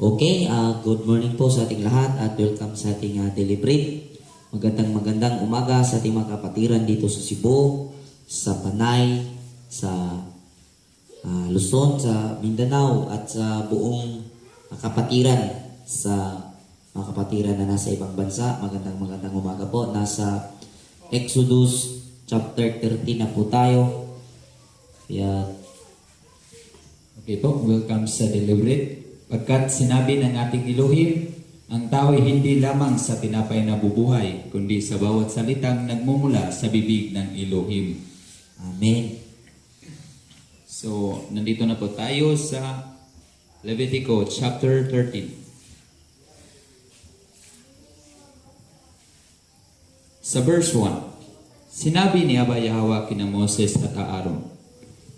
Okay, good morning po sa ating lahat at welcome sa ating daily break. Magandang umaga sa ating mga kapatiran dito sa Cebu, sa Panay, sa Luzon, sa Mindanao at sa buong kapatiran sa mga kapatiran na nasa ibang bansa. Magandang umaga po. Nasa Exodus chapter 13 na po tayo. Kaya Okay po, welcome sa daily break. Pagkat sinabi ng ating Elohim, ang tao ay hindi lamang sa tinapay na bubuhay, kundi sa bawat salitang nagmumula sa bibig ng Elohim. Amen. So, nandito na po tayo sa Levitico chapter 13. Sa verse 1, sinabi ni Abba Yahweh kina Moses at Aaron,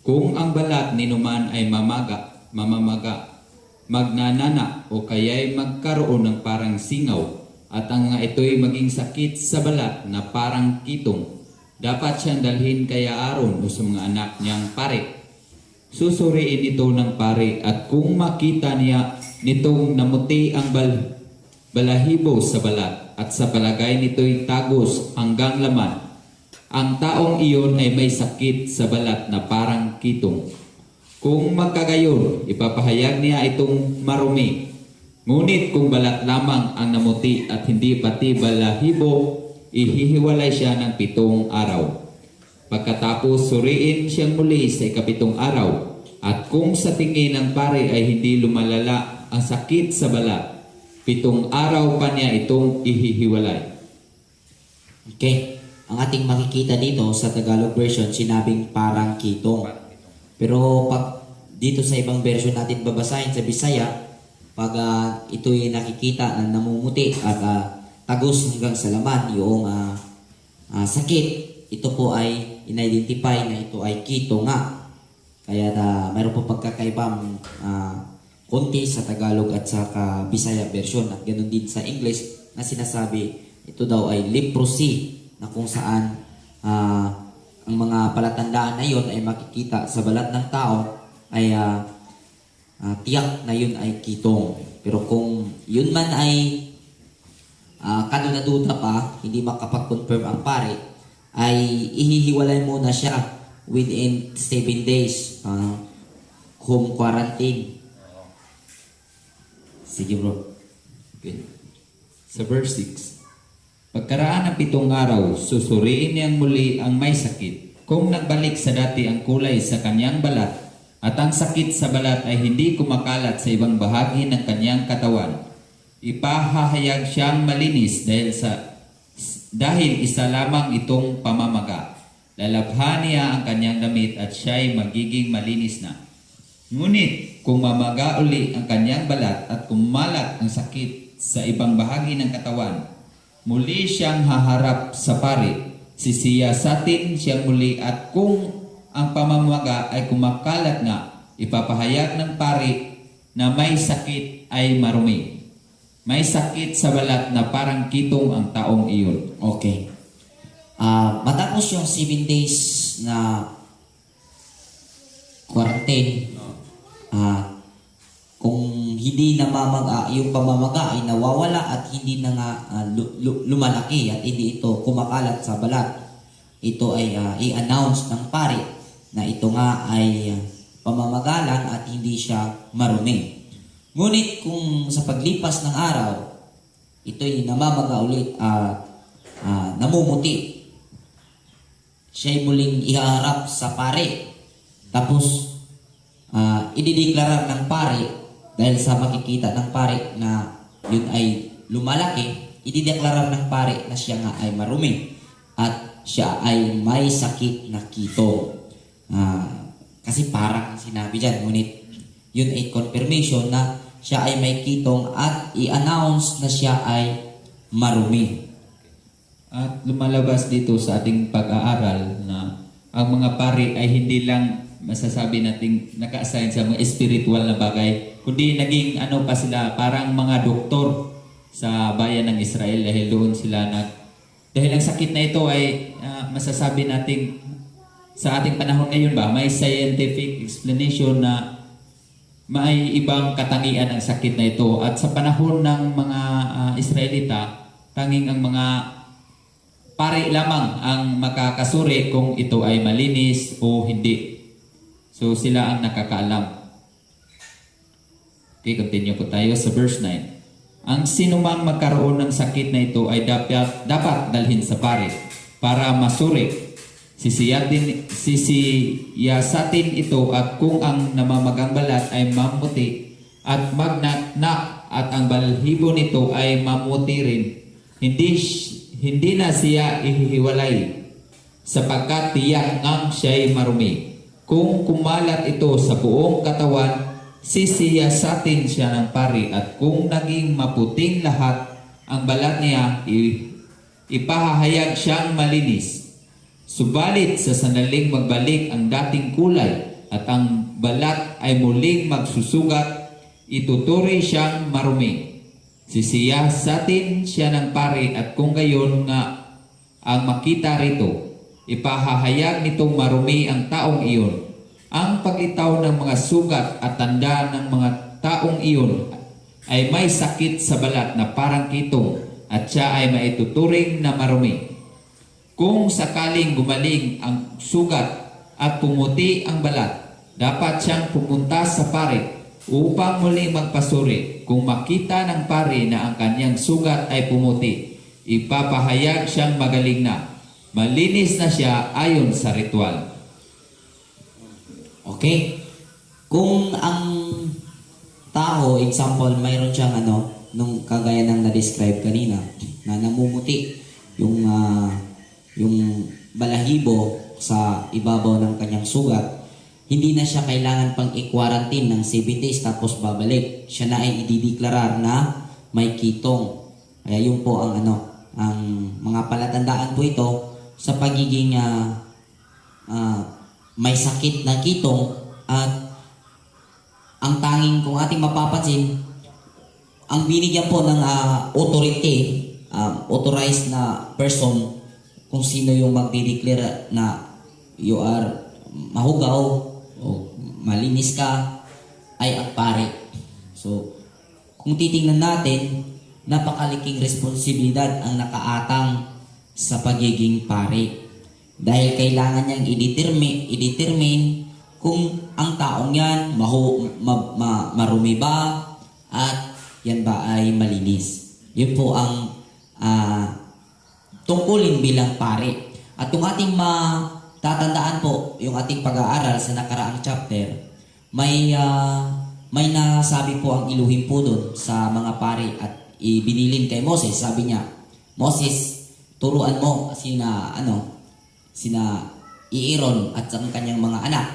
kung ang balat ni numan ay mamamaga, magnanana o kaya'y magkaroon ng parang singaw at ang ito'y maging sakit sa balat na parang kitong, dapat siyang dalhin kay Aaron o sa mga anak niyang pare. Susuriin ito ng pare at kung makita niya nitong namuti ang balahibo sa balat at sa palagay nito'y tagos hanggang laman, ang taong iyon ay may sakit sa balat na parang kitong. Kung magkagayon, ipapahayag niya itong marumi. Ngunit kung balat lamang ang namuti at hindi pati balahibo, ihihiwalay siya ng 7 araw. Pagkatapos suriin siyang muli sa 7 araw. At kung sa tingin ng pare ay hindi lumalala ang sakit sa balat, 7 araw pa niya itong ihihiwalay. Okay. Ang ating makikita dito sa Tagalog version, sinabing parang kitong. Pero pag dito sa ibang version natin babasahin sa Bisaya, pag ito'y nakikita na namumuti at tagos hanggang sa laman, yung sakit, ito po ay in-identify na ito ay kito nga. Kaya mayroon po pagkakaibang konti sa Tagalog at sa Bisaya version. At ganoon din sa English na sinasabi, ito daw ay leprosy, na kung saan ang mga palatandaan na yun ay makikita sa balat ng tao ay tiyak na yun ay kitong. Pero kung yun man ay kaduda pa, hindi makapag-confirm ang pare, ay ihihiwalay muna siya within 7 days home quarantine. Sige bro. Okay. Sa verse 6, pagkaraan ng 7 araw, susuriin niyang muli ang may sakit. Kung nagbalik sa dati ang kulay sa kanyang balat at ang sakit sa balat ay hindi kumakalat sa ibang bahagi ng kanyang katawan, ipahahayag siyang malinis dahil isa lamang itong pamamaga. Lalabhan niya ang kanyang damit at siya'y magiging malinis na. Ngunit kung mamaga uli ang kanyang balat at kumalat ang sakit sa ibang bahagi ng katawan, muli siyang haharap sa pare, sisiyasatin siyang muli at kung ang pamamaga ay kumakalat nga, ipapahayag ng pare na may sakit ay marumi. May sakit sa balat na parang kitong ang taong iyon. Okay. Matapos yung 7 days na quarantine, kung hindi namamaga, yung pamamaga ay nawawala at hindi na nga lumalaki at hindi ito kumakalat sa balat, ito ay i-announce ng pare na ito nga ay pamamagalan at hindi siya marumi. Ngunit kung sa paglipas ng araw, ito ay namamaga ulit at namumuti, siya'y muling ihaharap sa pare. Tapos, idideklara ng pare, dahil sa makikita ng pare na yun ay lumalaki, idideklara ng pare na siya nga ay marumi at siya ay may sakit na kito. Kasi parang sinabi dyan, ngunit yun ay confirmation na siya ay may kitong at i-announce na siya ay marumi. At lumalabas dito sa ating pag-aaral na ang mga pari ay hindi lang masasabi nating naka-assign sa mga spiritual na bagay, kundi naging pa sila, parang mga doktor sa bayan ng Israel dahil doon sila dahil ang sakit na ito ay masasabi nating sa ating panahon ngayon ba, may scientific explanation na may ibang katangian ang sakit na ito. At sa panahon ng mga Israelita, tanging ang mga pari lamang ang makakasuri kung ito ay malinis o hindi. So sila ang nakakaalam. Okay, continue po tayo sa verse 9. Ang sinumang magkaroon ng sakit na ito ay dapat dalhin sa pari para masuri. Sisiyasatin ito at kung ang namamagang balat ay mamuti at magnaknak at ang balahibo nito ay mamuti rin, hindi na siya ihihiwalay sapagkat tiyak ang siya'y marumi. Kung kumalat ito sa buong katawan, sisiyasatin siya ng pari at kung naging maputing lahat ang balat niya, ipahahayag siyang malinis. Subalit sa sandaling magbalik ang dating kulay at ang balat ay muling magsusugat, ituturi siyang marumi. Sisiyasatin siya ng pari at kung gayon nga ang makita rito, ipahahayag nitong marumi ang taong iyon. Ang paglitaw ng mga sugat at tanda ng mga taong iyon ay may sakit sa balat na parang kitong at siya ay maituturing na marumi. Kung sakaling gumaling ang sugat at pumuti ang balat, dapat siyang pupunta sa pari upang muling magpasuri. Kung makita ng pari na ang kanyang sugat ay pumuti, ipapahayag siyang magaling na. Malinis na siya ayon sa ritual. Okay? Kung ang tao, example, mayroon siyang nung kagaya ng na-describe kanina, na namumuti yung balahibo sa ibabaw ng kanyang sugat, hindi na siya kailangan pang i-quarantine ng 7 days tapos babalik. Siya na ay idideklarar na may kitong. Kaya yun po ang ang mga palatandaan po ito sa pagiging may sakit na kitong. At ang tanging kung ating mapapansin, ang binigyan po ng authority, authorized na person, kung sino yung magdideclare na you are mahugaw o malinis ka, ay ang pari. So, kung titingnan natin, napakaliking responsibilidad ang nakaatang sa pagiging pari. Dahil kailangan niyang i-determine kung ang taong yan marumi ba at yan ba ay malinis. Yun po ang tungkulin bilang pari. At yung ating matatandaan po, yung ating pag-aaral sa nakaraang chapter, may nasabi po ang Elohim po doon sa mga pari at ibinilin kay Moses. Sabi niya, Moses, turuan mo sina Aaron at ang kanyang mga anak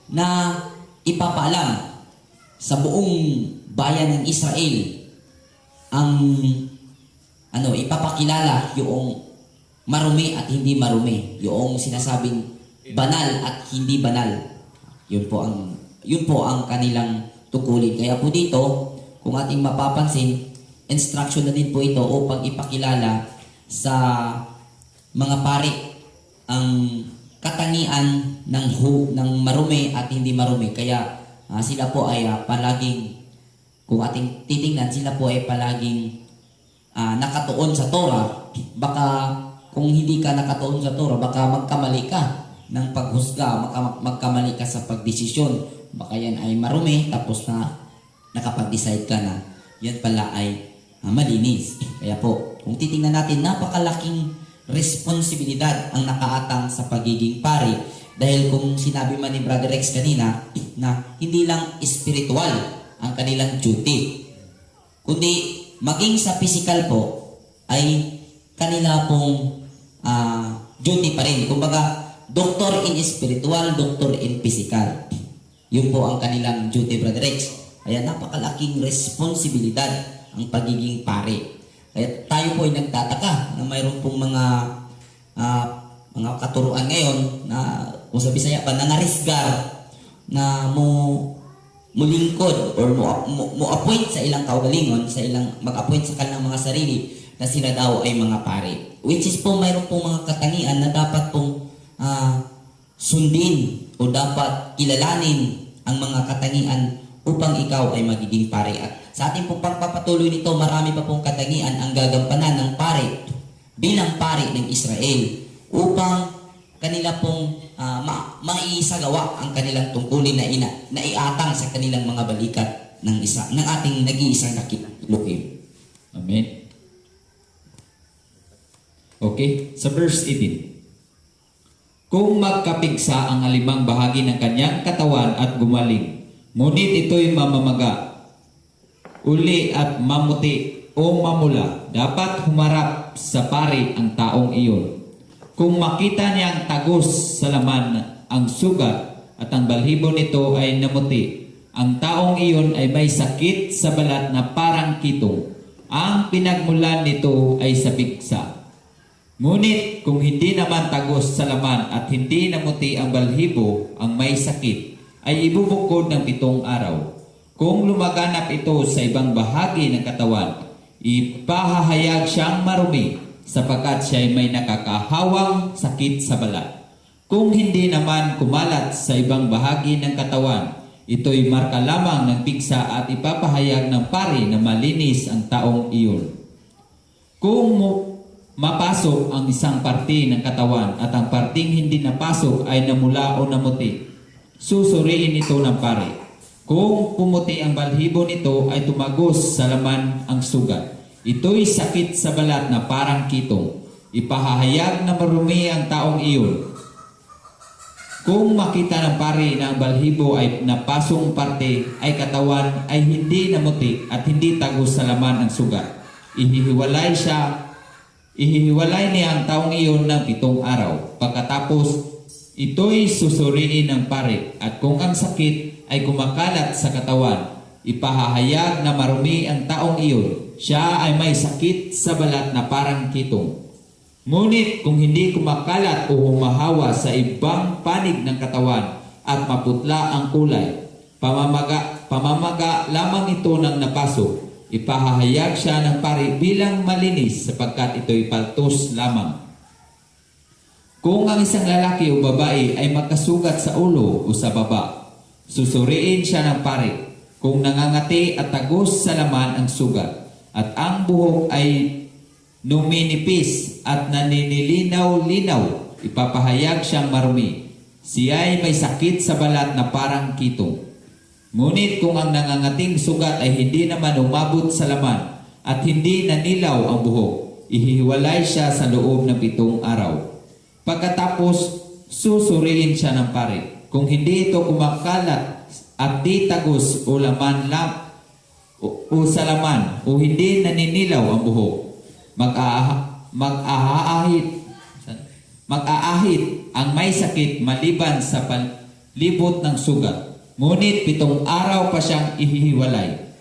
na ipapaalam sa buong bayan ng Israel ang ipapakilala yung marumi at hindi marumi, yung sinasabing banal at hindi banal. Yun po ang kanilang tukulin. Kaya po dito, kung ating mapapansin, instruction na din po ito upang ipakilala sa mga pari ang katangian ng marumi at hindi marumi. Kaya sila po ay palaging, kung ating titingnan, sila po ay palaging nakatuon sa Torah. Baka kung hindi ka nakatuon sa Torah, baka magkamali ka ng paghusga, magkamali ka sa pagdesisyon. Baka yan ay marumi, tapos na nakapag-decide ka na yan pala ay malinis. Kaya po, kung titingnan natin, napakalaking responsibilidad ang nakaatang sa pagiging pari. Dahil kung sinabi man ni Brother Rex kanina na hindi lang spiritual ang kanilang duty, kundi maging sa physical po ay kanila pong duty pa rin. Kumbaga, doctor in spiritual, doctor in physical. Yun po ang kanilang duty, Brother Rex. Kaya napakalaking responsibilidad ang pagiging pari. Kaya tayo po ay nagtataka na mayroon pong mga katuruan ngayon na kung sa Bisaya pa, nangarisgar na mulingkod or mo-appoint sa ilang kaugalingon, sa ilang mag-appoint sa kanilang mga sarili na sila daw ay mga pari. Which is po mayroon pong mga katangian na dapat pong sundin o dapat kilalanin ang mga katangian upang ikaw ay magiging pare. At sa ating pong pagpapatuloy nito, marami pa pong katangian ang gagampanan ng pare bilang pare ng Israel upang kanila pong maisagawa ang kanilang tungkulin na iatang sa kanilang mga balikat ng ating nag-iisang dakilang Elohim. Amen. Okay, sa verse 18. Kung magkapigsa ang alimang bahagi ng kanyang katawan at gumaling, ngunit ito'y mamamaga, uli at mamuti o mamula, dapat humarap sa pari ang taong iyon. Kung makita niyang tagos sa laman ang sugat at ang balhibo nito ay namuti, ang taong iyon ay may sakit sa balat na parang kitong. Ang pinagmulan nito ay sa bigsa. Ngunit kung hindi naman tagos sa laman at hindi namuti ang balhibo ang may sakit, ay ibubukod ng 7 araw. Kung lumaganap ito sa ibang bahagi ng katawan, ipahahayag siyang marumi sapagkat siya ay may nakakahawang sakit sa balat. Kung hindi naman kumalat sa ibang bahagi ng katawan, ito'y marka lamang ng pigsa at ipapahayag ng pari na malinis ang taong iyon. Kung mapasok ang isang parte ng katawan at ang parting hindi napasok ay namula o namuti, susuriin ito ng pari. Kung pumuti ang balhibo nito ay tumagos sa laman ang sugat, ito'y sakit sa balat na parang kitong. Ipahahayag na marumi ang taong iyon. Kung makita ng pari na ang balhibo ay napasong parte ay katawan ay hindi namuti at hindi tagos sa laman ang sugat, ihihiwalay niya ang taong iyon ng 7 araw. Pagkatapos, ito'y susuriin ng pari, at kung ang sakit ay kumakalat sa katawan, ipahahayag na marumi ang taong iyon. Siya ay may sakit sa balat na parang kitong. Ngunit kung hindi kumakalat o humahawa sa ibang panig ng katawan at maputla ang kulay, pamamaga lamang ito ng napasok, ipahahayag siya ng pari bilang malinis sapagkat ito'y paltos lamang. Kung ang isang lalaki o babae ay magkasugat sa ulo o sa baba, susuriin siya ng pari. Kung nangangati at tagos sa laman ang sugat at ang buhok ay numinipis at naninilinaw-linaw, ipapahayag siyang marumi. Siya ay may sakit sa balat na parang kitong. Ngunit kung ang nangangating sugat ay hindi naman umabot sa laman at hindi nanilaw ang buhok, ihihiwalay siya sa loob ng 7 araw. Pagkatapos, susuriin siya ng pari. Kung hindi ito kumakalat at di tagos o laman o sa laman o hindi naninilaw ang buhok, mag-aahit ang may sakit maliban sa palibot ng sugat. Ngunit 7 araw pa siyang ihihiwalay.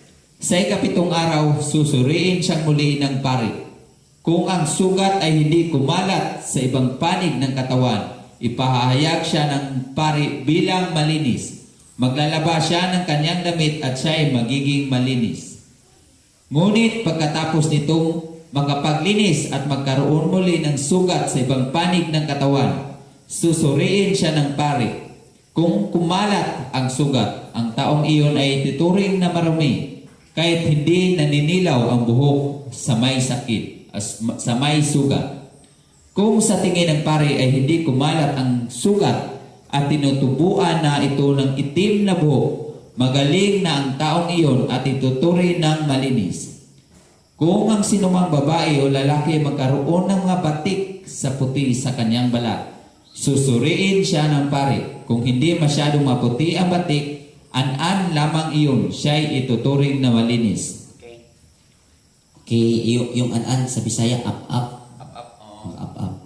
Sa ika-7 araw, susuriin siyang muli ng pari. Kung ang sugat ay hindi kumalat sa ibang panig ng katawan, ipahahayag siya ng pari bilang malinis. Maglalaba siya ng kanyang damit at siya ay magiging malinis. Ngunit pagkatapos nitong makapaglinis at magkaroon muli ng sugat sa ibang panig ng katawan, susuriin siya ng pari. Kung kumalat ang sugat, ang taong iyon ay tuturing na marumi, kahit hindi naninilaw ang buhok sa may sakit, sa may sugat. Kung sa tingin ng pari ay hindi kumalat ang sugat at tinutubuan na ito ng itim na buhok, magaling na ang taong iyon at ituturing ng malinis. Kung ang sinumang babae o lalaki magkaroon ng mga batik sa puti sa kanyang balat, susuriin siya ng pari. Kung hindi masyadong maputi ang batik, an-an lamang iyon, siya'y ituturing na malinis. Okay, yung an-an sa Bisaya, up-up. Up-up.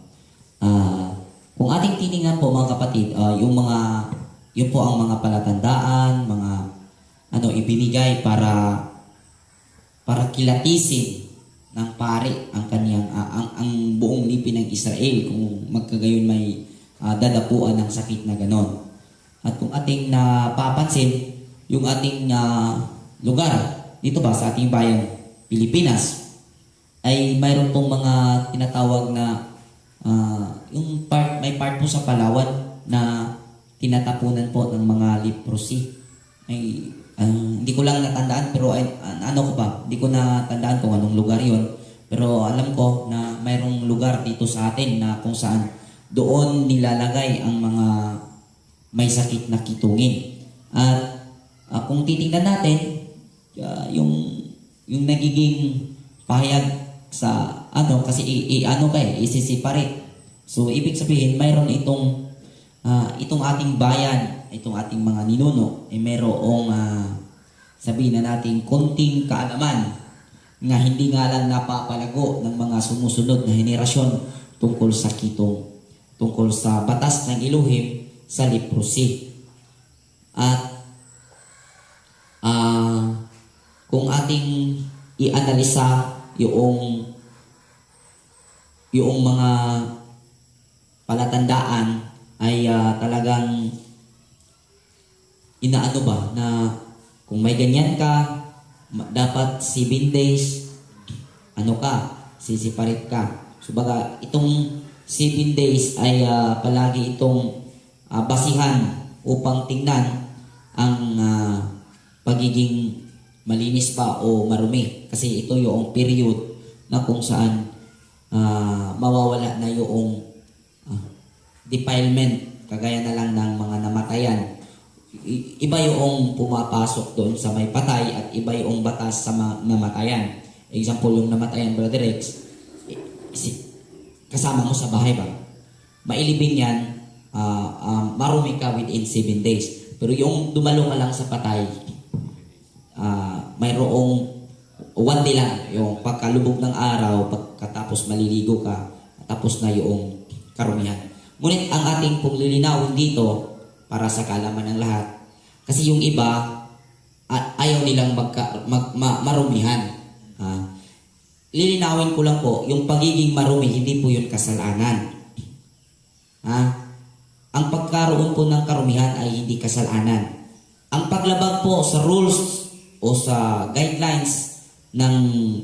Kung ating titingnan po mga kapatid, yun po ang mga palatandaan, mga ibinigay para kilatisin ng pari ang kaniyang ang buong lipi ng Israel kung magkagayon may dadapuan ng sakit na ganon. At kung ating napapansin, yung ating lugar dito ba sa ating bayang Pilipinas ay mayroon pong mga tinatawag na may part po sa Palawan na tinatapunan po ng mga leprosy. ay hindi ko lang natandaan pero ano ko ba, hindi ko natandaan kung anong lugar yon. Pero alam ko na mayroong lugar dito sa atin na kung saan doon nilalagay ang mga may sakit na kitungin. At kung titingnan natin, yung nagiging pahayag sa ano, kasi isiseparate. So, ibig sabihin, mayroon itong ating bayan, itong ating mga ninuno, mayroong sabihin na natin konting kaalaman nga hindi nga lang napapalago ng mga sumusunod na henerasyon tungkol sa kitong, tungkol sa batas ng Elohim sa leprosy. At kung ating ianalisa yung mga palatandaan ay talagang inaano ba na kung may ganyan ka, dapat 7 days, sisiparit ka. So baga, itong 7 days ay palagi itong basihan upang tingnan ang pagiging malinis pa o marumi. Kasi ito yung period na kung saan mawawala na yung defilement, kagaya na lang ng mga namatayan. Iba yung pumapasok doon sa may patay at iba yung batas sa namatayan. Example, yung namatayan, Brother Rex, kasama mo sa bahay ba? Mailibing yan, marumi ka within 7 days. Pero yung dumalo ka lang sa patay, mayroong 1 day lang, yung pagkalubog ng araw, pagkatapos maliligo ka, tapos na yung karumihan. Ngunit ang ating pong lilinawin dito, para sa kaalaman ng lahat, kasi yung iba, ayaw nilang marumihan. Lilinawin ko lang po, yung pagiging marumi, hindi po yun kasalanan. Ang pagkaroon po ng karumihan ay hindi kasalanan. Ang paglabag po sa rules o sa guidelines ng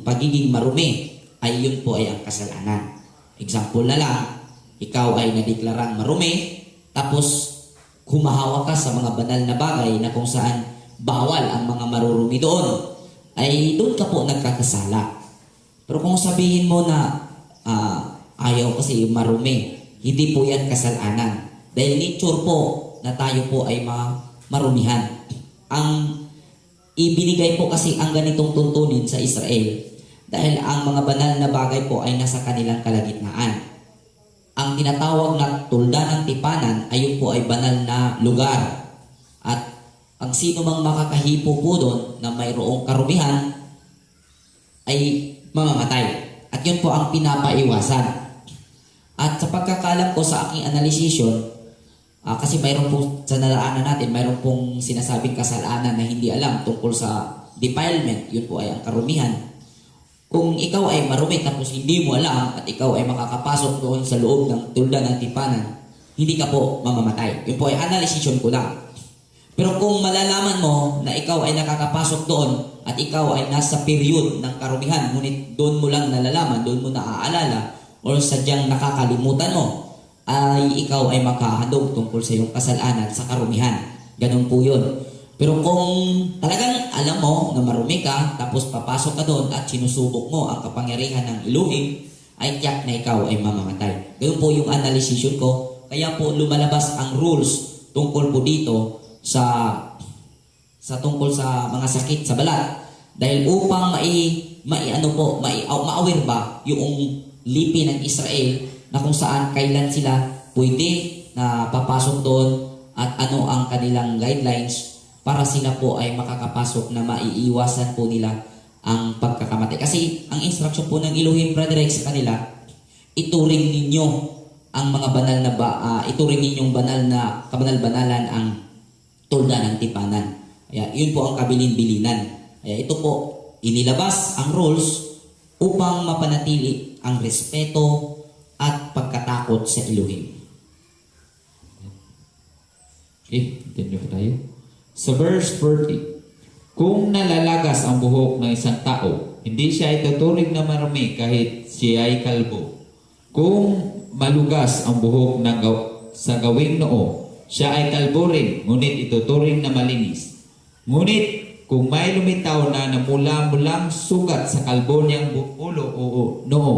pagiging marumi, ay yun po ay ang kasalanan. Example na lang, ikaw ay nadeklarang marumi, tapos humahawa ka sa mga banal na bagay na kung saan bawal ang mga marurumi doon, ay doon ka po nagkakasala. Pero kung sabihin mo na ayaw kasi marumi, hindi po yan kasalanan. Dahil nature po na tayo po ay marumihan. Ang ibinigay po kasi ang ganitong tuntunin sa Israel dahil ang mga banal na bagay po ay nasa kanilang kalagitnaan. Ang tinatawag na tulda ng tipanan ay yun po ay banal na lugar. At ang sino mang makakahipo po doon na mayroong karumihan ay mamamatay. At yun po ang pinapaiwasan. At sa pagkakalam ko sa aking analysisyon, kasi mayroon pong sa naraanan natin, mayroon pong sinasabing kasalanan na hindi alam tungkol sa defilement, yun po ay ang karumihan. Kung ikaw ay marumi tapos hindi mo alam at ikaw ay makakapasok doon sa loob ng tulda ng tipanan, hindi ka po mamamatay. Yun po ay analysisyon ko lang. Pero kung malalaman mo na ikaw ay nakakapasok doon at ikaw ay nasa period ng karumihan, ngunit doon mo lang nalalaman, doon mo naaalala, o sadyang nakakalimutan mo, ay ikaw ay makahandog tungkol sa iyong kasalanan sa karumihan. Ganun po yun. Pero kung talagang alam mo na marumi ka, tapos papasok ka doon at sinusubok mo ang kapangyarihan ng Elohim, ay tiyak na ikaw ay mamamatay. Ganun po yung analysisyon ko. Kaya po lumalabas ang rules tungkol po dito sa tungkol sa mga sakit sa balat. Dahil upang ma-aware ba yung lipi ng Israel na kung saan kailan sila pwede na papasok doon at ano ang kanilang guidelines para sila po ay makakapasok na maiiwasan po nila ang pagkakamatay. Kasi ang instruction po ng Elohim, Brother Rex, sa kanila, ituring ninyo ang mga banal na ituring ninyong banal na kabanal-banalan ang tulda ng tipanan. Kaya yun po ang kabilin-bilinan. Kaya ito po, inilabas ang rules upang mapanatili ang respeto at pagkatakot sa Elohim. Okay, continue tayo. Sa verse 40, kung nalalagas ang buhok ng isang tao, hindi siya ituturing na marumi kahit siya ay kalbo. Kung malugas ang buhok sa gawing noo, siya ay kalbo rin, ngunit ituturing na malinis. Ngunit kung may lumitaw na namula-mulang sugat sa kalbo niyang ulo o noo,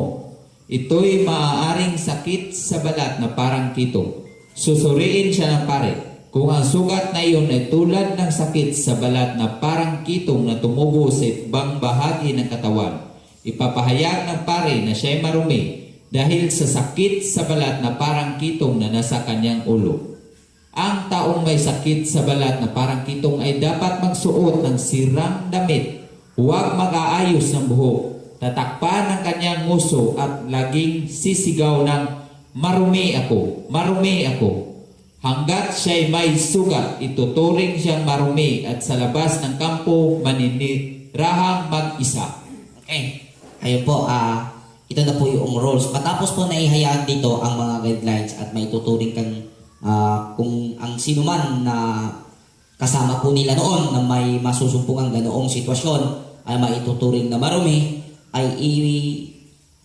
ito'y maaaring sakit sa balat na parang kitong. Susuriin siya ng pare. Kung ang sugat na iyon ay tulad ng sakit sa balat na parang kitong na tumubo sa ibang bahagi ng katawan, ipapahayag ng pare na siya'y marumi dahil sa sakit sa balat na parang kitong na nasa kanyang ulo. Ang taong may sakit sa balat na parang kitong ay dapat magsuot ng sirang damit, huwag mag-aayos ng buhok, tatakpan ng kanyang nguso at laging sisigaw ng marumi ako, marumi ako. Hanggat siya'y may sugat, ituturing siyang marumi at sa labas ng kampo maninirahang mag-isa. Okay. Ayun po, ito na po yung rules. Matapos po naihayag dito ang mga guidelines at may tuturing kang kung ang sino man na kasama po nila noon na may masusumpungang ganoong sitwasyon ay maituturing na marumi, ay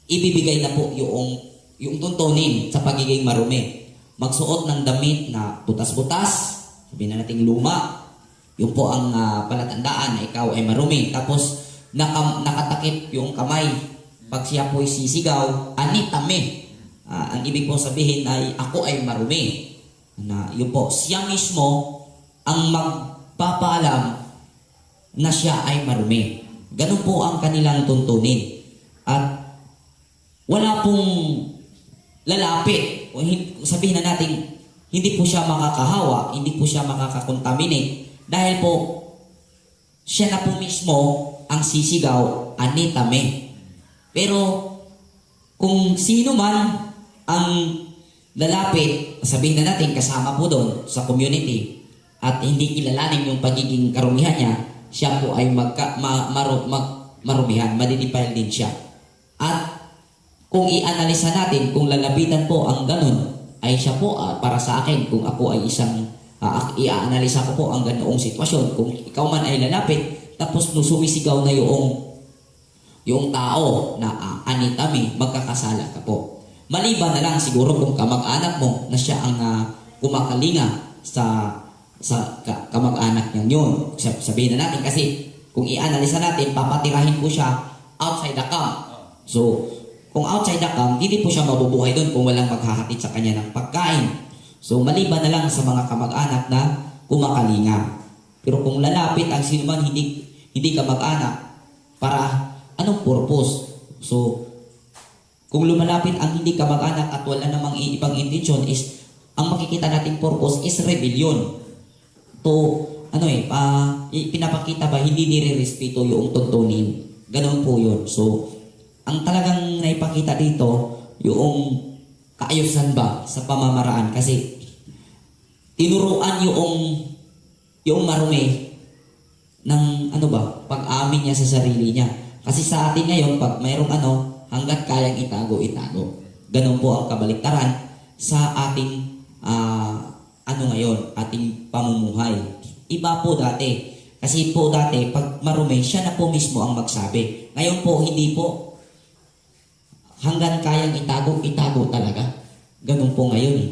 ibibigay na po yung tuntunin sa pagiging marumi. Magsuot ng damit na butas-butas, sabihin na nating luma, yun po ang palatandaan na ikaw ay marumi. Tapos nakatakip yung kamay. Pag siya po'y sisigaw, anitame. Ang ibig po sabihin ay ako ay marumi. Na yun po, siya mismo ang magpapaalam na siya ay marumi. Ganun po ang kanilang tuntunin. At wala pong lalapit. Sabihin na natin, hindi po siya makakahawa, hindi po siya makakakontaminate. Dahil po, siya na po mismo ang sisigaw, anitame. Pero, kung sino man ang lalapit, sabihin na natin kasama po doon sa community at hindi kilalanin yung pagiging karumihan niya, siya po ay marumihan, madidipile din siya. At kung i-analisa natin, kung lalapitan po ang ganun, ay siya po para sa akin, kung ako ay isang i-analisa ko po ang ganoong sitwasyon, kung ikaw man ay lalapit, tapos sumisigaw na yung tao na anitami, magkakasala ka po. Maliban na lang siguro kung kamag-anak mo na siya ang kumakalinga sa kamag-anak niya yun. Sabihin na natin kasi kung i-analisa natin, papatirahin po siya outside the camp. So, kung outside the camp, hindi po siya mabubuhay doon kung walang maghahatid sa kanya ng pagkain. So, maliban na lang sa mga kamag-anak na kumakalinga. Pero kung lalapit ang sino man hindi kamag-anak, para anong purpose? So, kung lumalapit ang hindi kamag-anak at wala namang ibang intensyon is, ang makikita nating purpose is rebellion. To, pinapakita ba, hindi nire-respeto yung tuntunin. Ganon po yun. So, ang talagang naipakita dito, yung kaayusan ba sa pamamaraan. Kasi, tinuruan yung marumi ng pag-amin niya sa sarili niya. Kasi sa atin ngayon, pag mayroong hanggat kayang itago. Ganun po ang kabaliktaran sa ating ngayon, ating pamumuhay. Iba po dati. Kasi po dati, pag marumi, siya na po mismo ang magsabi. Ngayon po, hindi po. Hanggang kayang itago talaga. Ganun po ngayon eh.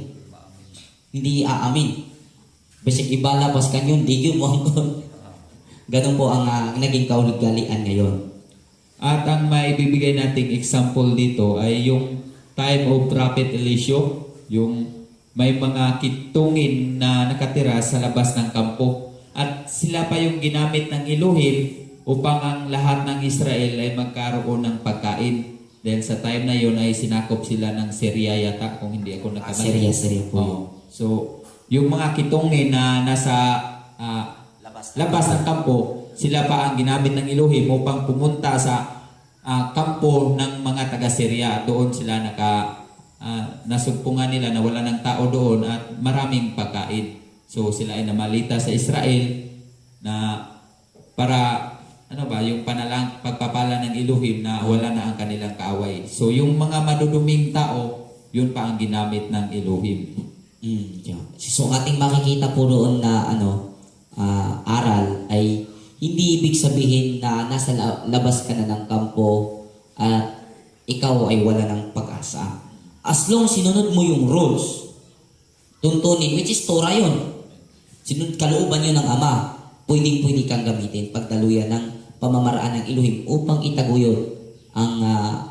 Hindi aamin. Basic ibalabas ka yun, di mo. Ganun po ang naging kauligalian ngayon. At ang maibibigay nating example dito ay yung time of Prophet Elisha, yung may mga kitungin na nakatira sa labas ng kampo at sila pa yung ginamit ng Elohim upang ang lahat ng Israel ay magkaroon ng pagkain. Dahil sa time na yun ay sinakop sila ng Syria yata, kung hindi ako nagkamali. Syria po. So, yung mga kitungin na nasa labas ng kampo, sila pa ang ginamit ng Elohim upang pumunta sa kampo ng mga taga-Syria. Doon sila nasugpungan nila na wala ng tao doon at maraming pagkain. So sila ay namalita sa Israel na para yung pagpapala ng Elohim na wala na ang kanilang kaaway. So yung mga maduduming tao, yun pa ang ginamit ng Elohim. So ating makikita po doon na aral ay hindi ibig sabihin na nasa labas ka na ng kampo at ikaw ay wala ng pag-asa. As long sinunod mo yung rules, tuntunin, which is Torah yun. Kalooban yun ng Ama. pwedeng-pwede kang gamitin pagdaluyan ng pamamaraan ng Elohim upang itaguyod ang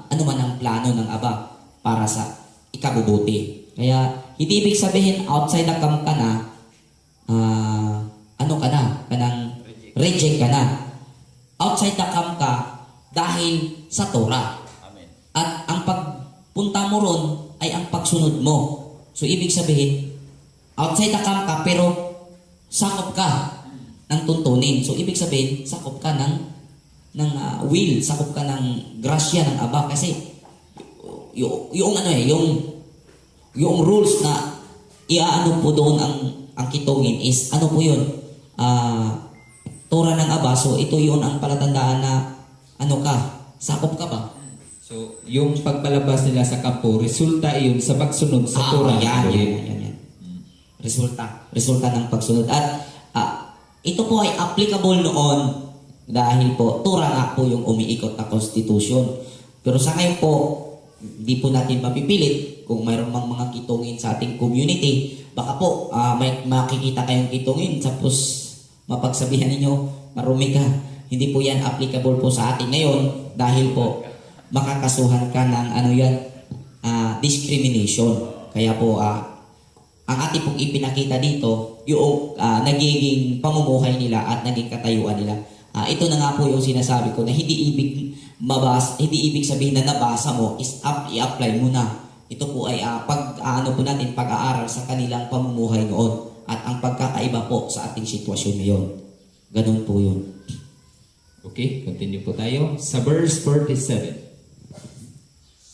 ano man ang plano ng Aba para sa ikabubuti. Kaya hindi ibig sabihin outside the camp ka na, ano ka na, kanang reject ka na. Outside the camp ka dahil sa Torah. Amen. At ang pagpunta mo ron ay ang pagsunod mo. So ibig sabihin, outside the camp ka pero sakop ka ng tuntunin. So ibig sabihin, sakop ka ng will, sakop ka ng grasya ng Aba kasi yung ano yung rules na iaano po doon ang kitungin is ano po yun? Torah ng Aba. So ito yun ang palatandaan na ano ka, sakop ka ba? So, yung pagpalabas nila sa kampo, resulta iyon sa pagsunod sa Torah. Yan. Resulta ng pagsunod. At ito po ay applicable noon dahil po Torah nga po yung umiikot na constitution. Pero sa ngayon po, hindi po natin mapipilit kung mayroong mga kitungin sa ating community. Baka po may makikita kayong kitungin tapos mapagsabihan ninyo, marumi ka. Hindi po yan applicable po sa atin ngayon dahil po makakasuhan ka ng discrimination. Kaya po ang ating pong ipinakita dito yung nagiging pamumuhay nila at naging katayuan nila. Ito na nga po yung sinasabi ko na hindi ibig sabihin na nabasa mo is i-apply mo na. Ito po ay pag-aaral sa kanilang pamumuhay noon at ang pagkakaiba po sa ating sitwasyon ngayon. Ganun po yun. Okay, continue po tayo. Sa verse 47.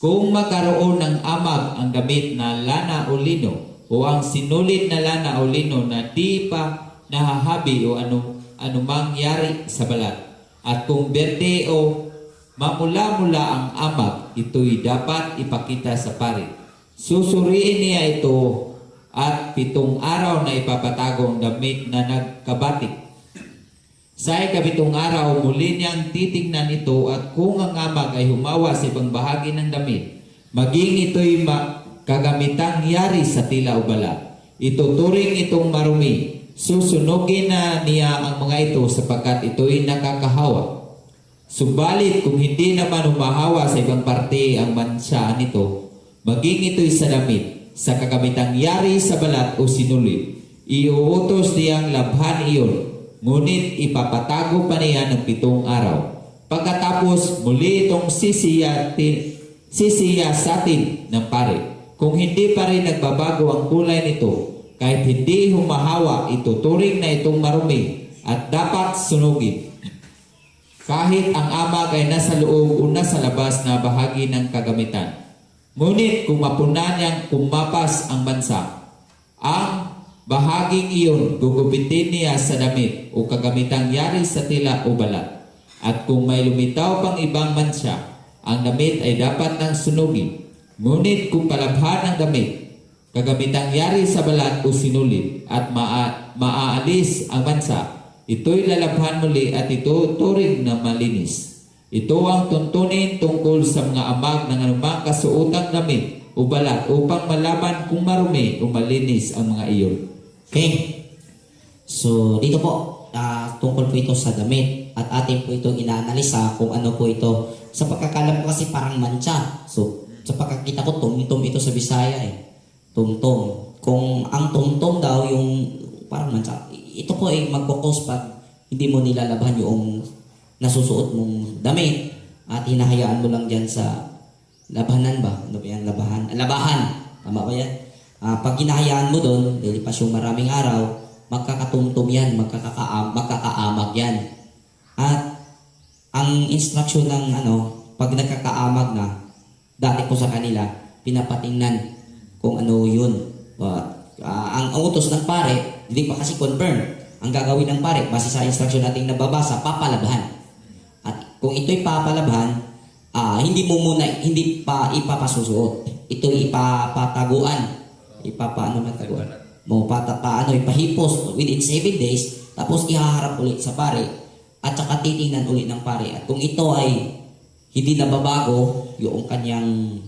Kung magkaroon ng amag ang damit na lana o lino o ang sinulid na lana o lino na di pa nahahabi o anumang yari sa balat at kung berde o mamula-mula ang amag, ito'y dapat ipakita sa pari. Susuriin niya ito at 7 araw na ipapatago ang damit na nagkabatik. Sa ika-7 araw, muli niyang titignan ito at kung ang amag ay humawa sa ibang bahagi ng damit, maging ito'y kagamitang yari sa tila o balat. Ituturing itong marumi. Susunugin na niya ang mga ito sapagkat ito'y nakakahawa. Subalit kung hindi naman humahawa sa ibang parte ang mansa nito, maging ito'y sa damit, sa kagamitang yari sa balat o sinulid. Iuutos niyang labhan iyon. Ngunit ipapatago pa niya ng 7 araw. Pagkatapos, muli itong sisiyasatin ng pare. Kung hindi pa rin nagbabago ang kulay nito, kahit hindi humahawa, ituturing na itong marumi at dapat sunugin. Kahit ang amag ay nasa loob o nasa labas na bahagi ng kagamitan. Ngunit kung mapunan niyang kumapas ang bansa, ang bahaging iyon gugupitin niya sa damit o kagamitang yari sa tila o balat. At kung may lumitaw pang ibang mansya, ang damit ay dapat nang sunugin. Ngunit kung palabhan ang damit, kagamitang yari sa balat o sinulid at maaalis ang bansa, ito'y lalabhan muli at ito turing na malinis. Ito ang tuntunin tungkol sa mga amag ng anumang kasuotang damit o balat upang malaman kung marumi o malinis ang mga iyon. Okay. So, dito po, tungkol po ito sa damit at atin po itong inaanalisa kung ano po ito. Sa pagkakalam ko kasi parang mancha. So, sa pagkakita ko, tumtum ito sa Bisaya eh. Tumtum. Kung ang tumtum daw yung parang mancha, ito po ay magkukos pag hindi mo nilalabhan yung nasusuot mong damit at hinahayaan mo lang dyan sa labanan ba? Ano ba yan? Labahan. Tama ba yan? Pag hinahayaan mo doon, dilipas yung maraming araw, magkakatumtum yan, magkakaamag yan. At ang instruction ng pag nagkakaamag na, dati ko sa kanila, pinapatingnan kung ano yun. Ang utos ng pare, hindi pa kasi confirm. Ang gagawin ng pare, base sa instruction nating nababasa, papalabhan. At kung ito'y papalabhan, hindi pa ipapasusuot. Ito'y ipapataguan. Ipahipos within 7 days, tapos ihaharap ulit sa pare, at saka titingnan ulit ng pare. At kung ito ay hindi nababago, yung kanyang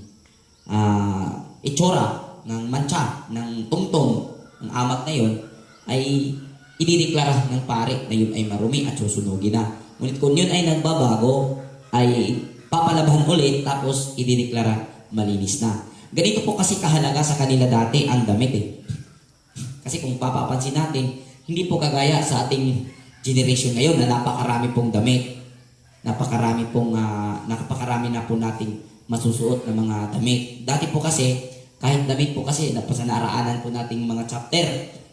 itsura ng mancha, ng tungtong, ng amag na yun, ay idideklara ng pare na yun ay marumi at susunugin na. Ngunit kung yun ay nagbabago, ay papalabahan ulit tapos idideklara malinis na. Ganito po kasi kahalaga sa kanila dati ang damit eh. Kasi kung papapansin natin, hindi po kagaya sa ating generation ngayon na napakarami pong damit. Napakarami na po nating masusuot na mga damit. Dati po kasi, kahit damit po kasi, sa naraanan po nating mga chapter,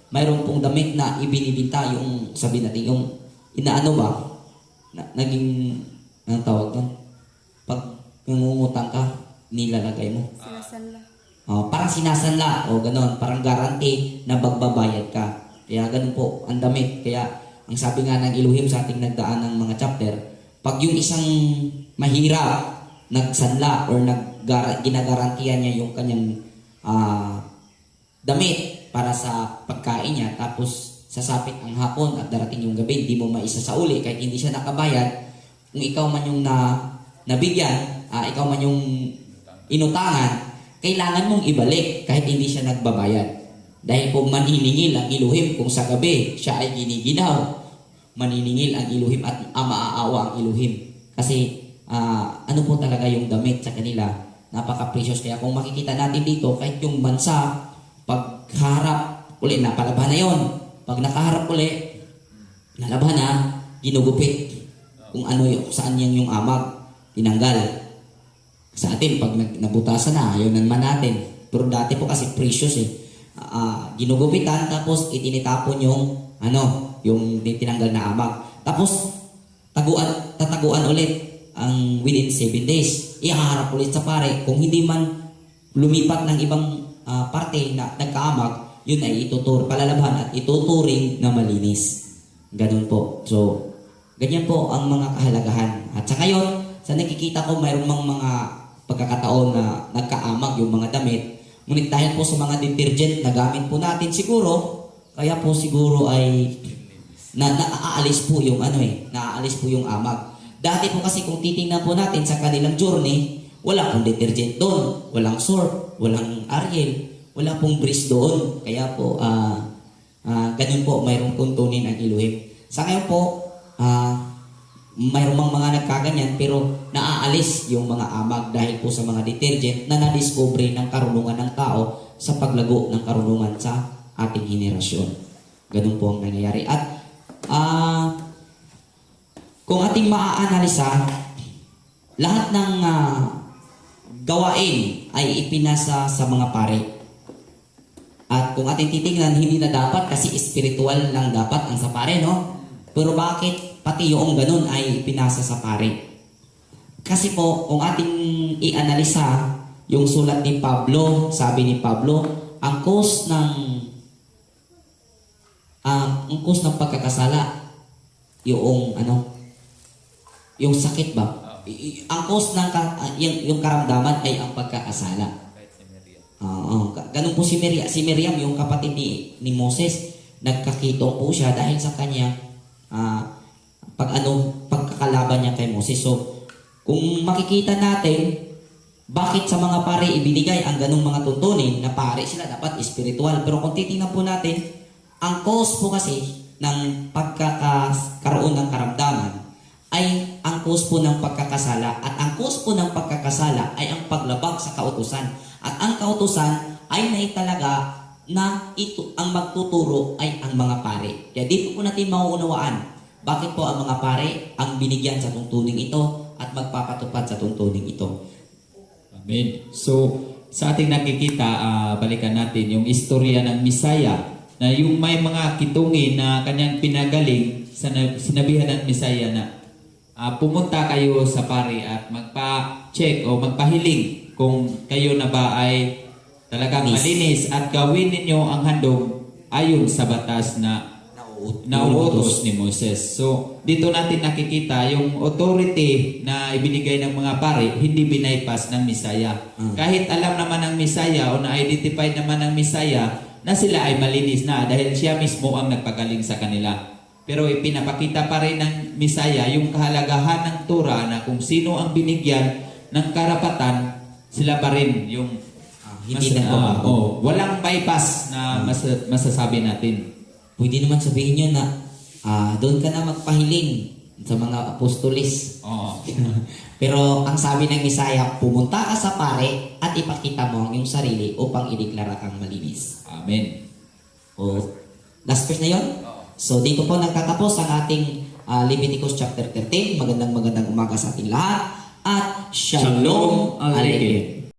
mayroon pong damit na ibinibinta yung, sabi natin, yung inaano ba? Naging, anong tawag doon? Pag nangungutang ka, nilalagay mo. Sinasanla. Parang sinasanla o ganon, parang guarantee na magbabayad ka. Kaya ganun po ang damit. Kaya ang sabi nga ng Elohim sa ating nagdaan ng mga chapter, pag yung isang mahirap nagsanla or ginagarantiyan niya yung kanyang damit para sa pagkain niya, tapos sasapit ang hapon at darating yung gabi, hindi mo maisasauli kahit hindi siya nakabayad, kung ikaw man yung nabigyan, ikaw man yung inutangan, kailangan mong ibalik kahit hindi siya nagbabayad. Dahil po maniningil ang Elohim kung sa gabi siya ay giniginaw. Maniningil ang Elohim at maaawa ang Elohim. Kasi ano po talaga yung damit sa kanila, napaka-precious. Kaya kung makikita natin dito, kahit yung bansa, pag harap uli, napalaban na yon. Pag nakaharap uli, nalaban na, ginugupit. Kung ano yung, saan yan yung amag, tinanggal. Sa atin, pag nabutasan na, ayaw naman natin. Pero dati po kasi precious eh. Ginugupitan, tapos itinitapon yung, yung tinanggal na amag. Tapos, tataguan ulit ang within 7 days. Ihaharap ulit sa pare. Kung hindi man lumipat ng ibang parte na nagkaamag, yun ay palalaban at ituturing na malinis. Ganun po. So, ganyan po ang mga kahalagahan. At sa ngayon, sa nakikita ko, mayroong mga pagkakataon na nagkaamag yung mga damit. Ngunit dahil po sa mga detergent na gamit po natin siguro, kaya po siguro ay naaalis po yung naaalis po yung amag. Dati po kasi kung titingnan po natin sa kanilang journey, wala pong detergent doon, walang Surf, walang Ariel, wala pong breeze doon. Kaya po, ganun po, mayroong tuntunin ang Elohim. Sa ngayon po, mayroong mga nagkaganyan pero naaalis yung mga amag dahil po sa mga detergent na nadiscovery ng karunungan ng tao sa paglago ng karunungan sa ating henerasyon. Ganun po ang nangyayari. At kung ating maaanalisa, lahat ng gawain ay ipinasa sa mga pare. At kung ating titingnan, hindi na dapat kasi spiritual lang dapat ang sa pare, no? Pero bakit pati yung ganun ay pinasa sa pare? Kasi po, kung ating ianalisa yung sulat ni Pablo, sabi ni Pablo, ang cause ng pagkakasala, yung yung sakit ba? Ang cause ng yung karamdaman ay ang pagkakasala. Ganun po si Miriam. Si Miriam, yung kapatid ni Moses, nagkakitong po siya dahil sa kanya pagkakalaban niya kay Moses. So, kung makikita natin, bakit sa mga pare ibinigay ang ganung mga tuntunin na pare sila dapat spiritual. Pero kung titingnan po natin, ang cause po kasi ng pagkakaroon ng karamdaman ay ang cause po ng pagkakasala. At ang cause po ng pagkakasala ay ang paglabag sa kautusan. At ang kautusan ay naitalaga na ito ang magtuturo ay ang mga pare. Kaya dito po natin mauunawaan bakit po ang mga pare ang binigyan sa tuntuning ito at magpapatupad sa tuntuning ito. Amen. So, sa ating nakikita, balikan natin yung istorya ng Misaya na yung may mga kitungin na kanyang pinagaling, sinabihan ng Misaya na pumunta kayo sa pare at magpa-check o magpahiling kung kayo na ba ay talagang malinis at gawin ninyo ang handog ayon sa batas na nauutos ni Moses. So, dito natin nakikita yung authority na ibinigay ng mga pare, hindi binaypas ng Misaya. Kahit alam naman ng Misaya o na-identify naman ng Misaya na sila ay malinis na dahil siya mismo ang nagpagaling sa kanila. Pero ipinapakita pa rin ng Misaya yung kahalagahan ng Torah na kung sino ang binigyan ng karapatan, sila pa rin yung hindi na walang bypass na masasabi natin. pwede naman sabihin nyo na doon ka na magpahiling sa mga apostolis. Oo. Pero ang sabi ng Isaiah, pumunta ka sa pare at ipakita mo ang iyong sarili upang ideklara kang malinis. Amen. O, last verse na yun? So dito po nagtatapos ang ating Leviticus chapter 13. Magandang umaga sa ating lahat. At Shalom Shalom Aleichem. Aleichem.